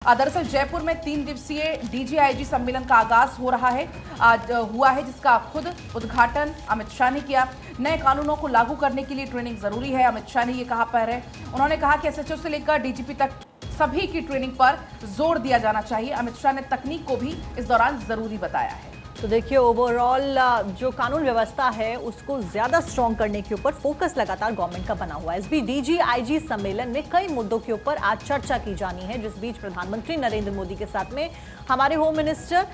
दरअसल जयपुर में 3 दिवसीय डीजीआईजी सम्मेलन का आगाज हो रहा है। आज हुआ है, जिसका खुद उद्घाटन अमित शाह ने किया। नए कानूनों को लागू करने के लिए ट्रेनिंग जरूरी है, अमित शाह ने ये कहा पर है। उन्होंने कहा कि एसएचओ से लेकर डीजीपी तक सभी की ट्रेनिंग पर जोर दिया जाना चाहिए। अमित शाह ने तकनीक को भी इस दौरान जरूरी बताया है। तो देखिए, ओवरऑल जो कानून व्यवस्था है उसको ज्यादा स्ट्रॉन्ग करने के ऊपर फोकस लगातार गवर्नमेंट का बना हुआ है। इस बीच डीजीआईजी सम्मेलन में कई मुद्दों के ऊपर आज चर्चा की जानी है, जिस बीच प्रधानमंत्री नरेंद्र मोदी के साथ में हमारे होम मिनिस्टर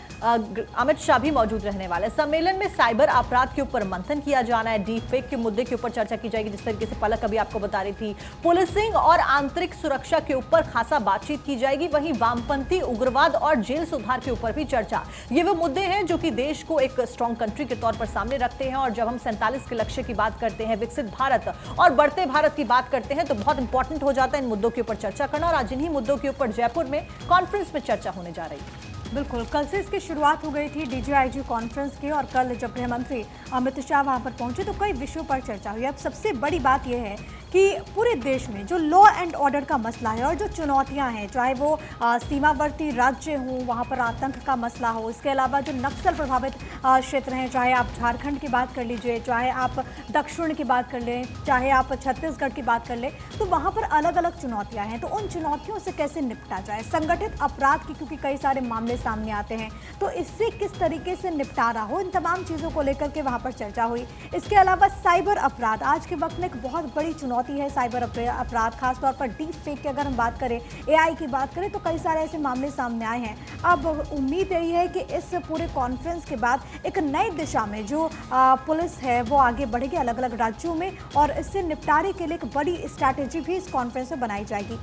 अमित शाह भी मौजूद रहने वाले। सम्मेलन में साइबर अपराध के ऊपर मंथन किया जाना है, डीप फेक के मुद्दे के ऊपर चर्चा की जाएगी, जिस तरीके से पलक अभी आपको बता रही थी। पुलिसिंग और आंतरिक सुरक्षा के ऊपर खासा बातचीत की जाएगी। वहीं वामपंथी उग्रवाद और जेल सुधार के ऊपर भी चर्चा। ये वो मुद्दे हैं जो कि देश को एक स्ट्रॉन्ग कंट्री के तौर पर सामने रखते हैं। और जब हम 47 के लक्ष्य की बात करते हैं, विकसित भारत और बढ़ते भारत की बात करते हैं, तो बहुत इंपॉर्टेंट हो जाता है इन मुद्दों के ऊपर चर्चा करना। और आज इन्हीं मुद्दों के ऊपर जयपुर में कॉन्फ्रेंस में चर्चा होने जा रही है। बिल्कुल, कल से इसकी शुरुआत हो गई थी डीजीआईजी कॉन्फ्रेंस की, और कल जब गृह मंत्री अमित शाह वहां पर पहुंचे तो कई विषयों पर चर्चा हुई। अब सबसे बड़ी बात यह है कि पूरे देश में जो लॉ एंड ऑर्डर का मसला है और जो चुनौतियां हैं, चाहे वो सीमावर्ती राज्य हों, वहां पर आतंक का मसला हो, इसके अलावा जो नक्सल प्रभावित क्षेत्र हैं, चाहे आप झारखंड की बात कर लीजिए, चाहे आप दक्षिण की बात कर लें, चाहे आप छत्तीसगढ़ की बात कर लें, तो वहाँ पर अलग अलग चुनौतियाँ हैं। तो उन चुनौतियों से कैसे निपटा जाए, संगठित अपराध की क्योंकि कई सारे मामले सामने आते हैं, तो इससे किस तरीके से निपटारा हो, इन तमाम चीज़ों को लेकर के वहाँ पर चर्चा हुई। इसके अलावा साइबर अपराध आज के वक्त में एक बहुत बड़ी चुनौती है। साइबर अपराध, खासतौर पर डीप फेक की अगर हम बात करें, एआई की बात करें, तो कई सारे ऐसे मामले सामने आए हैं। अब उम्मीद यही है कि इस पूरे कॉन्फ्रेंस के बाद एक नई दिशा में जो पुलिस है वो आगे बढ़ेगी अलग अलग राज्यों में, और इससे निपटारे के लिए एक बड़ी स्ट्रैटेजी भी इस कॉन्फ्रेंस में बनाई जाएगी।